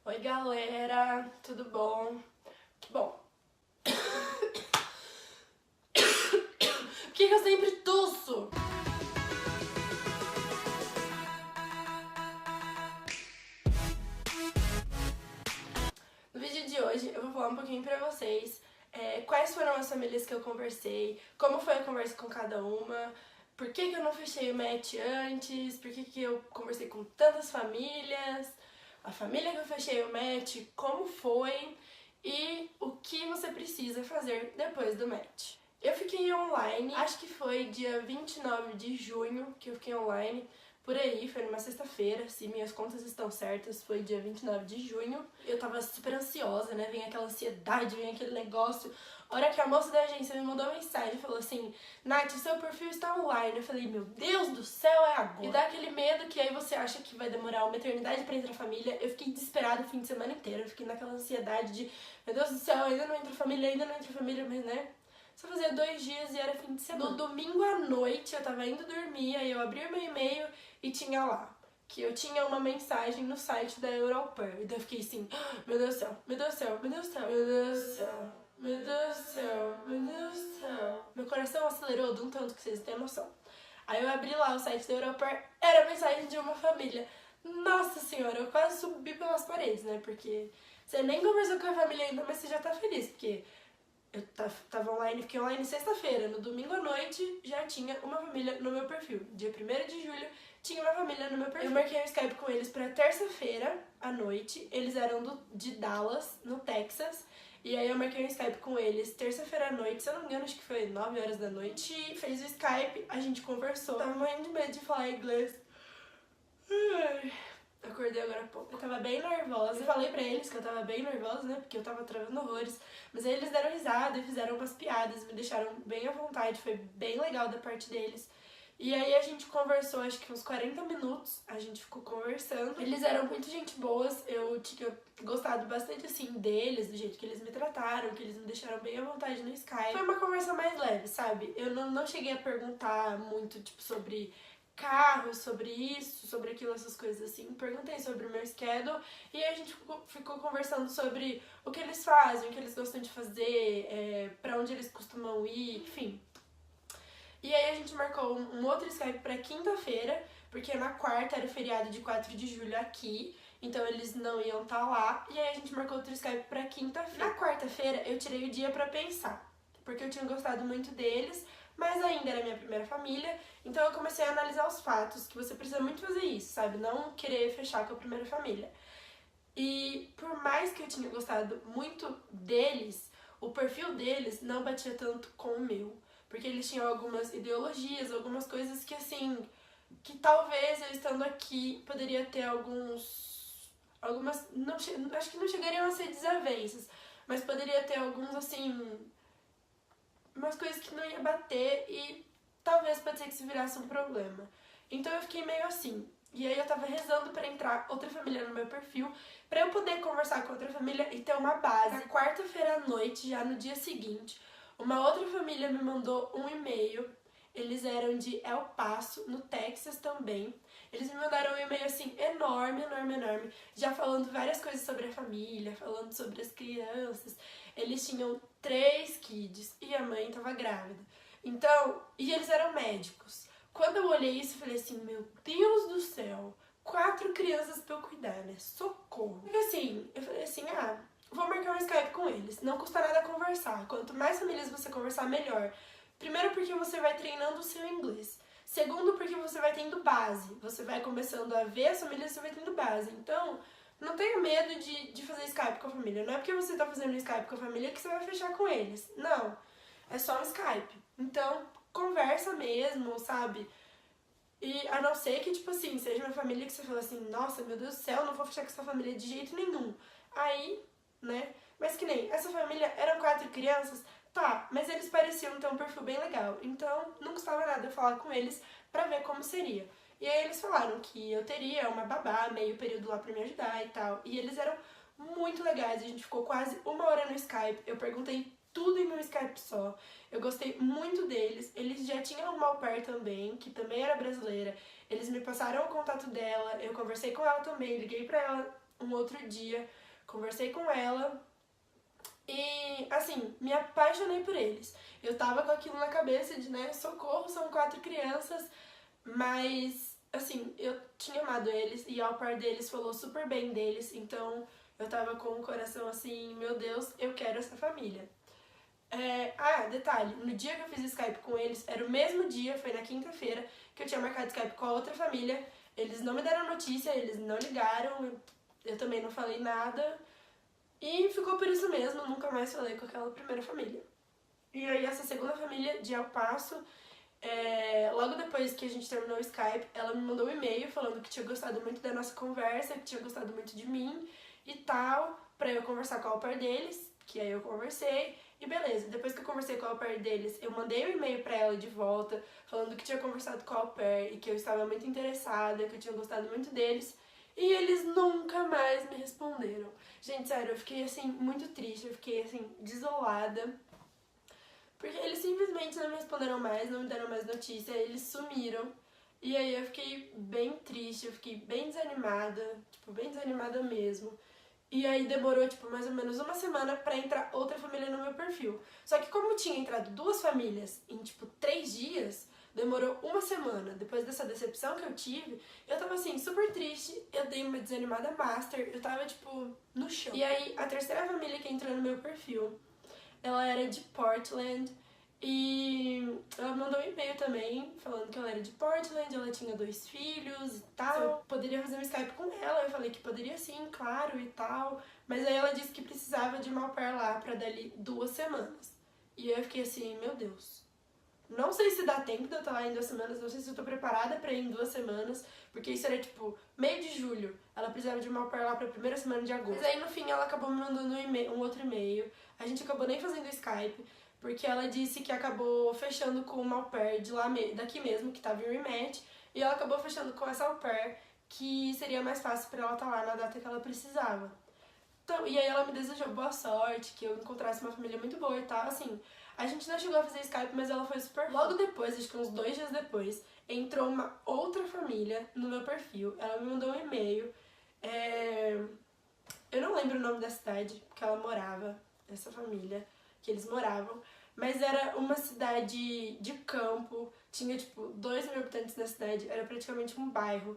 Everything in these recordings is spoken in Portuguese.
Oi galera, tudo bom? Bom, por que eu sempre tuço? No vídeo de hoje eu vou falar um pouquinho pra vocês quais foram as famílias que eu conversei, como foi a conversa com cada uma, por que eu não fechei o match antes, por que eu conversei com tantas famílias, a família que eu fechei o match, como foi e o que você precisa fazer depois do match. Eu fiquei online, acho que foi dia 29 de junho que eu fiquei online, por aí, foi numa sexta-feira, se minhas contas estão certas, foi dia 29 de junho. Eu tava super ansiosa, né, vinha aquela ansiedade, vinha aquele negócio. A hora que a moça da agência me mandou uma mensagem, falou assim: Nath, seu perfil está online. Eu falei, meu Deus do céu, é agora. E dá aquele medo que aí você acha que vai demorar uma eternidade pra entrar família. Eu fiquei desesperada o fim de semana inteiro, eu fiquei naquela ansiedade de, meu Deus do céu, ainda não entra família, mas né... Só fazia 2 dias e era fim de semana. No domingo à noite eu tava indo dormir, aí eu abri o meu e-mail e tinha lá que eu tinha uma mensagem no site da Europer. E daí eu fiquei assim, meu Deus do céu, meu Deus do céu, meu Deus do céu, meu Deus do céu, meu Deus do céu, meu Deus do céu. Meu coração acelerou de um tanto que vocês têm noção. Aí eu abri lá o site da Europer, era a mensagem de uma família. Nossa senhora, eu quase subi pelas paredes, né? Porque você nem conversou com a família ainda, mas você já tá feliz, porque eu tava online, fiquei online sexta-feira. No domingo à noite já tinha uma família no meu perfil. Dia 1º de julho tinha uma família no meu perfil. Eu marquei um Skype com eles pra terça-feira à noite. Eles eram de Dallas, no Texas. E aí eu marquei um Skype com eles terça-feira à noite, se eu não me engano, acho que foi 9 horas da noite. E fez o Skype, a gente conversou. Tava morrendo de medo de falar inglês. Acordei agora há pouco. Eu tava bem nervosa. Eu falei pra eles que eu tava bem nervosa, né? Porque eu tava travando horrores. Mas aí eles deram risada e fizeram umas piadas, me deixaram bem à vontade. Foi bem legal da parte deles. E aí a gente conversou, acho que uns 40 minutos. A gente ficou conversando. Eles eram muito gente boas. Eu tinha gostado bastante, assim, deles, do jeito que eles me trataram, que eles me deixaram bem à vontade no Skype. Foi uma conversa mais leve, sabe? Eu não cheguei a perguntar muito, tipo, sobre carro, sobre isso, sobre aquilo, essas coisas assim. Perguntei sobre o meu schedule e aí a gente ficou conversando sobre o que eles fazem, o que eles gostam de fazer, pra onde eles costumam ir, enfim. E aí a gente marcou um outro Skype pra quinta-feira, porque na quarta era o feriado de 4 de julho aqui, então eles não iam estar lá. E aí a gente marcou outro Skype pra quinta-feira. Na quarta-feira eu tirei o dia pra pensar, porque eu tinha gostado muito deles, mas ainda era minha primeira família, então eu comecei a analisar os fatos, que você precisa muito fazer isso, sabe? Não querer fechar com a primeira família. E por mais que eu tinha gostado muito deles, o perfil deles não batia tanto com o meu. Porque eles tinham algumas ideologias, algumas coisas que assim, que talvez eu estando aqui poderia ter algumas, não, acho que não chegariam a ser desavenças, mas poderia ter alguns assim, umas coisas que não ia bater e talvez pode ser que se virasse um problema. Então eu fiquei meio assim. E aí eu tava rezando pra entrar outra família no meu perfil, pra eu poder conversar com outra família e ter uma base. Na quarta-feira à noite, já no dia seguinte, uma outra família me mandou um e-mail. Eles eram de El Paso, no Texas também. Eles me mandaram um e-mail assim, enorme, enorme, enorme, já falando várias coisas sobre a família, falando sobre as crianças. Eles tinham 3 kids e a mãe tava grávida. Então, e eles eram médicos. Quando eu olhei isso, eu falei assim, meu Deus do céu, 4 crianças pra eu cuidar, né? Socorro. Porque assim, eu falei assim, vou marcar um Skype com eles. Não custa nada conversar. Quanto mais famílias você conversar, melhor. Primeiro porque você vai treinando o seu inglês. Segundo porque você vai tendo base. Você vai começando a ver as famílias e você vai tendo base. Então, não tenha medo de fazer Skype com a família. Não é porque você tá fazendo Skype com a família que você vai fechar com eles. Não. É só um Skype. Então, conversa mesmo, sabe? E a não ser que, tipo assim, seja uma família que você fala assim, nossa, meu Deus do céu, não vou fechar com essa família de jeito nenhum. Aí, né? Mas que nem, essa família eram 4 crianças, tá, mas eles pareciam ter um perfil bem legal. Então, não custava nada eu falar com eles pra ver como seria. E aí eles falaram que eu teria uma babá, meio período lá pra me ajudar e tal. E eles eram muito legais, a gente ficou quase 1 hora no Skype. Eu perguntei tudo em meu Skype só. Eu gostei muito deles. Eles já tinham uma au pair também, que também era brasileira. Eles me passaram o contato dela, eu conversei com ela também, liguei pra ela um outro dia, conversei com ela e, assim, me apaixonei por eles. Eu tava com aquilo na cabeça de, né, socorro, são 4 crianças, mas, assim, eu tinha amado eles e ao par deles falou super bem deles, então eu tava com o coração assim, meu Deus, eu quero essa família. Detalhe, no dia que eu fiz Skype com eles, era o mesmo dia, foi na quinta-feira, que eu tinha marcado Skype com a outra família. Eles não me deram notícia, eles não ligaram, eu também não falei nada. E ficou por isso mesmo, nunca mais falei com aquela primeira família. E aí essa segunda família, de El Paso, logo depois que a gente terminou o Skype, ela me mandou um e-mail falando que tinha gostado muito da nossa conversa, que tinha gostado muito de mim e tal, pra eu conversar com o au pair deles, que aí eu conversei. E beleza, depois que eu conversei com o au pair deles, eu mandei um e-mail pra ela de volta, falando que tinha conversado com o au pair e que eu estava muito interessada, que eu tinha gostado muito deles. E eles nunca mais me responderam. Gente, sério, eu fiquei assim, muito triste, eu fiquei assim, desolada. Porque eles simplesmente não me responderam mais, não me deram mais notícia, eles sumiram. E aí eu fiquei bem triste, eu fiquei bem desanimada mesmo. E aí demorou, mais ou menos uma semana pra entrar outra família no meu perfil. Só que como tinha entrado 2 famílias em, 3 dias, demorou uma semana. Depois dessa decepção que eu tive, eu tava, assim, super triste. Eu dei uma desanimada master, eu tava, no chão. E aí, a terceira família que entrou no meu perfil, ela era de Portland. E ela mandou um e-mail também, falando que ela era de Portland, ela tinha 2 filhos e tal. Eu poderia fazer um Skype com ela, eu falei que poderia sim, claro, e tal. Mas aí ela disse que precisava de uma au pair lá pra dali 2 semanas. E eu fiquei assim, meu Deus. Não sei se dá tempo de eu estar lá em 2 semanas, não sei se eu tô preparada pra ir em 2 semanas, porque isso era meio de julho. Ela precisava de uma au pair lá pra primeira semana de agosto. Mas aí no fim ela acabou me mandando um outro e-mail. A gente acabou nem fazendo Skype, porque ela disse que acabou fechando com uma au pair daqui mesmo, que tava em rematch, e ela acabou fechando com essa au pair, que seria mais fácil pra ela estar lá na data que ela precisava. Então, e aí ela me desejou boa sorte, que eu encontrasse uma família muito boa e tal, assim. A gente não chegou a fazer Skype, mas ela foi super... Logo depois, acho que uns 2 dias depois, entrou uma outra família no meu perfil. Ela me mandou um e-mail. Eu não lembro o nome da cidade que ela morava, essa família, que eles moravam. Mas era uma cidade de campo, tinha 2.000 habitantes na cidade, era praticamente um bairro.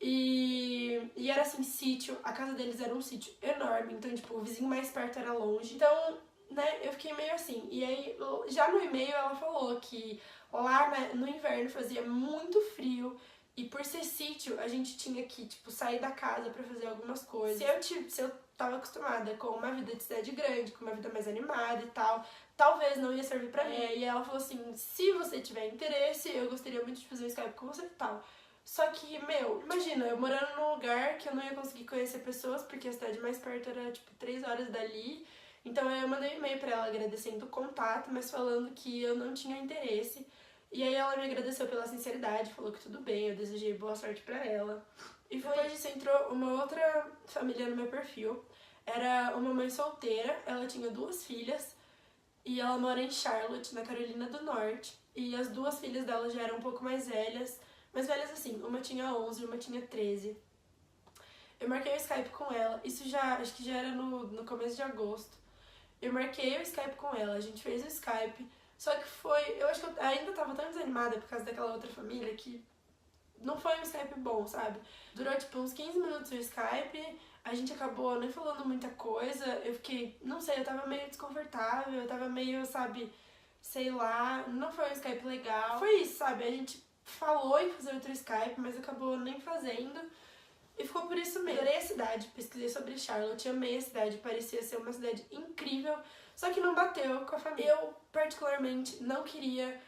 E era assim, sítio, a casa deles era um sítio enorme, então o vizinho mais perto era longe. Então, né, eu fiquei meio assim. E aí, já no e-mail ela falou que lá no inverno fazia muito frio e por ser sítio, a gente tinha que, sair da casa pra fazer algumas coisas. Se eu tava acostumada com uma vida de cidade grande, com uma vida mais animada e tal, talvez não ia servir pra mim. E ela falou assim, se você tiver interesse, eu gostaria muito de fazer um Skype com você e tal. Só que, imagina, eu morando num lugar que eu não ia conseguir conhecer pessoas, porque a cidade mais perto era, 3 horas dali. Então eu mandei um e-mail pra ela agradecendo o contato, mas falando que eu não tinha interesse. E aí ela me agradeceu pela sinceridade, falou que tudo bem, eu desejei boa sorte pra ela. E depois disso entrou uma outra família no meu perfil. Era uma mãe solteira, ela tinha 2 filhas, e ela mora em Charlotte, na Carolina do Norte. E as 2 filhas dela já eram um pouco mais velhas assim, uma tinha 11 e uma tinha 13. Eu marquei o Skype com ela, isso acho que já era no começo de agosto. Eu marquei o Skype com ela, a gente fez o Skype, só que eu acho que eu ainda tava tão desanimada por causa daquela outra família que não foi um Skype bom, sabe? Durou uns 15 minutos o Skype, a gente acabou nem falando muita coisa, eu fiquei, não sei, eu tava meio desconfortável, eu tava meio, sabe, sei lá, não foi um Skype legal. Foi isso, sabe, a gente falou em fazer outro Skype, mas acabou nem fazendo. E ficou por isso mesmo. Adorei a cidade, pesquisei sobre Charlotte, amei a cidade, parecia ser uma cidade incrível, só que não bateu com a família. Eu, particularmente, não queria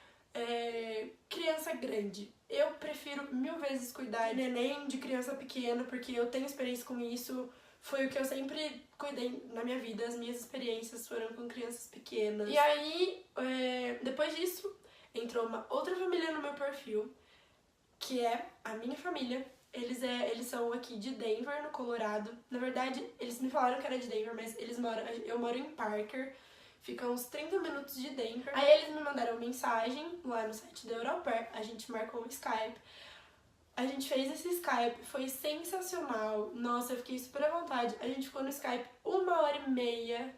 criança grande. Eu prefiro 1000 vezes cuidar de neném, de criança pequena, porque eu tenho experiência com isso. Foi o que eu sempre cuidei na minha vida, as minhas experiências foram com crianças pequenas. E aí, depois disso, entrou uma outra família no meu perfil, que é a minha família. Eles são aqui de Denver, no Colorado. Na verdade, eles me falaram que era de Denver, mas eu moro em Parker. Fica uns 30 minutos de Denver. Aí eles me mandaram mensagem lá no site da Au Pair. A gente marcou um Skype. A gente fez esse Skype, foi sensacional. Nossa, eu fiquei super à vontade. A gente ficou no Skype 1h30,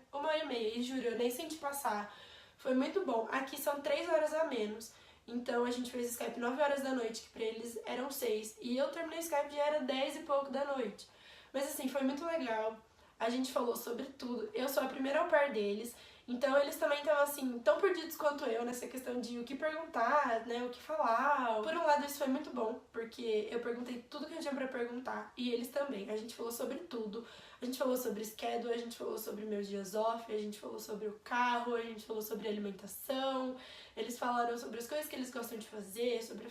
e juro, eu nem senti passar. Foi muito bom. Aqui são 3 horas a menos. Então a gente fez o Skype 9 horas da noite, que pra eles eram 6. E eu terminei o Skype já era 10 e pouco da noite. Mas assim, foi muito legal. A gente falou sobre tudo. Eu sou a primeira au pair deles. Então eles também estavam assim, tão perdidos quanto eu nessa questão de o que perguntar, né, o que falar. Por um lado isso foi muito bom, porque eu perguntei tudo que eu tinha pra perguntar, e eles também. A gente falou sobre tudo. A gente falou sobre schedule, a gente falou sobre meus dias off, a gente falou sobre o carro, a gente falou sobre alimentação. Eles falaram sobre as coisas que eles gostam de fazer, sobre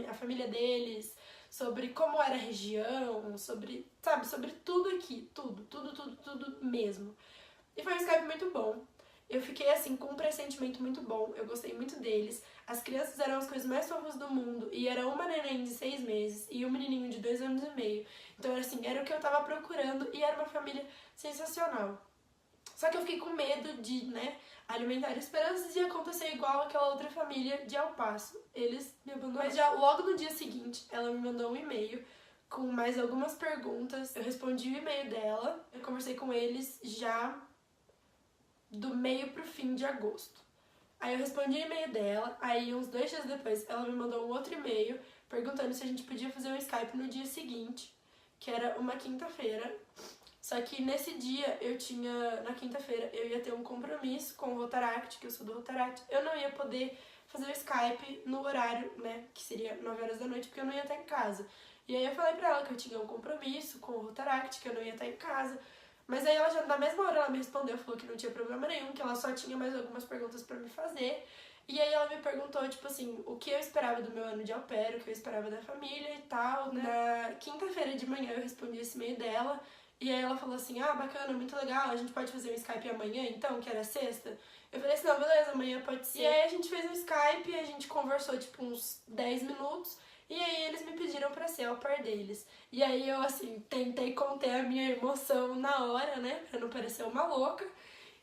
a família deles, sobre como era a região, sobre, sabe, sobre tudo aqui, tudo mesmo. E foi um Skype muito bom. Eu fiquei assim com um pressentimento muito bom, eu gostei muito deles. As crianças eram as coisas mais fofas do mundo, e era uma neném de 6 meses e um menininho de 2 anos e meio. Então assim, era o que eu tava procurando e era uma família sensacional. Só que eu fiquei com medo de, né, alimentar esperanças e acontecer igual aquela outra família de El Paso. Eles me abandonaram. Mas já logo no dia seguinte, ela me mandou um e-mail com mais algumas perguntas. Eu respondi o e-mail dela, eu conversei com eles já do meio pro fim de agosto. Aí eu respondi o e-mail dela, aí uns 2 dias depois ela me mandou um outro e-mail perguntando se a gente podia fazer um Skype no dia seguinte, que era uma quinta-feira. Só que nesse dia na quinta-feira, eu ia ter um compromisso com o Rotaract, que eu sou do Rotaract. Eu não ia poder fazer o Skype no horário, né, que seria 9 horas da noite, porque eu não ia estar em casa. E aí eu falei pra ela que eu tinha um compromisso com o Rotaract, que eu não ia estar em casa. Mas aí ela já, na mesma hora, ela me respondeu, falou que não tinha problema nenhum, que ela só tinha mais algumas perguntas pra me fazer. E aí ela me perguntou, tipo assim, o que eu esperava do meu ano de au pair, o que eu esperava da família e tal, né? Na quinta-feira de manhã eu respondi esse e-mail dela, e aí ela falou assim, ah, bacana, muito legal, a gente pode fazer um Skype amanhã então, que era sexta? Eu falei assim, não, beleza, amanhã pode ser. E aí a gente fez um Skype, a gente conversou, tipo, uns 10 minutos, e aí eles me pediram pra ser au pair deles. E aí eu, assim, tentei conter a minha emoção na hora, né, pra não parecer uma louca,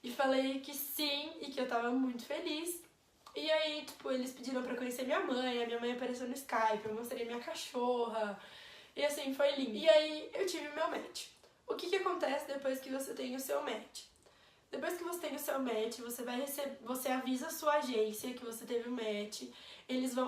e falei que sim, e que eu tava muito feliz. E aí, tipo, eles pediram pra conhecer minha mãe, a minha mãe apareceu no Skype, eu mostrei minha cachorra, e assim, foi lindo. E aí eu tive meu match. O que acontece depois que você tem o seu match? Depois que você tem o seu match, você avisa a sua agência que você teve o match.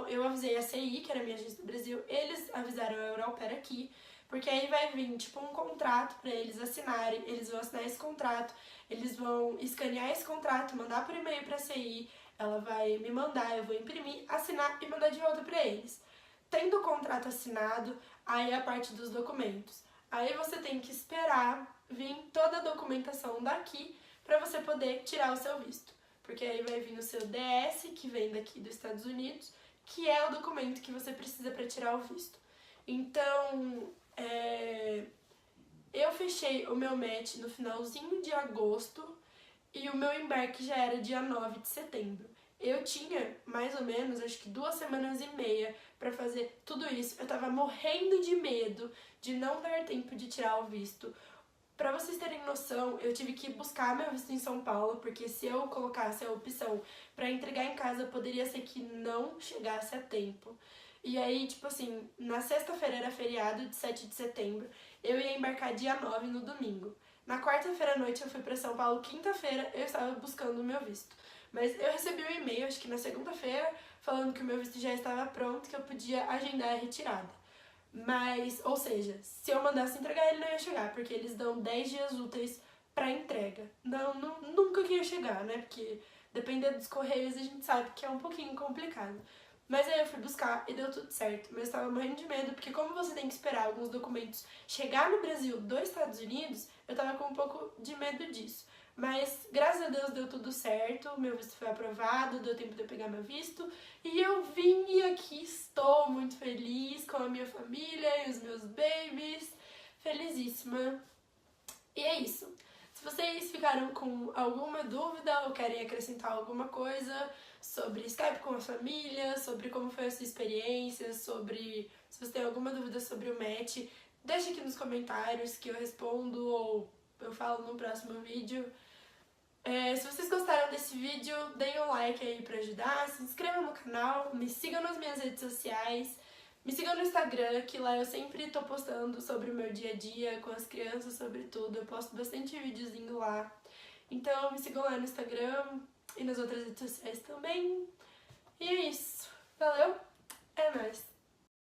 Eu avisei a CI, que era a minha agência do Brasil, eles avisaram a Europera aqui, porque aí vai vir tipo um contrato pra eles assinarem, eles vão assinar esse contrato, eles vão escanear esse contrato, mandar por e-mail pra CI, ela vai me mandar, eu vou imprimir, assinar e mandar de volta pra eles. Tendo o contrato assinado, aí é a parte dos documentos. Aí você tem que esperar vir toda a documentação daqui para você poder tirar o seu visto. Porque aí vai vir o seu DS, que vem daqui dos Estados Unidos, que é o documento que você precisa para tirar o visto. Então, eu fechei o meu match no finalzinho de agosto e o meu embarque já era dia 9 de setembro. Eu tinha mais ou menos, acho que 2 semanas e meia pra fazer tudo isso. Eu tava morrendo de medo de não dar tempo de tirar o visto. Pra vocês terem noção, eu tive que buscar meu visto em São Paulo, porque se eu colocasse a opção pra entregar em casa, poderia ser que não chegasse a tempo. E aí, tipo assim, na sexta-feira era feriado de 7 de setembro, eu ia embarcar dia 9 no domingo. Na quarta-feira à noite eu fui pra São Paulo, quinta-feira eu estava buscando o meu visto. Mas eu recebi um e-mail, acho que na segunda-feira, falando que o meu visto já estava pronto, que eu podia agendar a retirada. Mas, ou seja, se eu mandasse entregar, ele não ia chegar, porque eles dão 10 dias úteis pra entrega. Nunca que ia chegar, né? Porque dependendo dos correios, a gente sabe que é um pouquinho complicado. Mas aí eu fui buscar e deu tudo certo. Mas eu tava morrendo de medo, porque como você tem que esperar alguns documentos chegar no Brasil dos Estados Unidos, eu tava com um pouco de medo disso. Mas, graças a Deus, deu tudo certo, meu visto foi aprovado, deu tempo de eu pegar meu visto, e eu vim e aqui estou muito feliz com a minha família e os meus babies, felicíssima. E é isso. Se vocês ficaram com alguma dúvida ou querem acrescentar alguma coisa sobre Skype com a família, sobre como foi a sua experiência, sobre se você tem alguma dúvida sobre o match, deixa aqui nos comentários que eu respondo ou eu falo no próximo vídeo. Se vocês gostaram desse vídeo, deem um like aí pra ajudar, se inscrevam no canal, me sigam nas minhas redes sociais, Me sigam no Instagram, que lá eu sempre tô postando sobre o meu dia a dia com as crianças, sobre tudo. Eu posto bastante videozinho lá. Então me sigam lá no Instagram e nas outras redes sociais também. E é isso. Valeu? É nóis!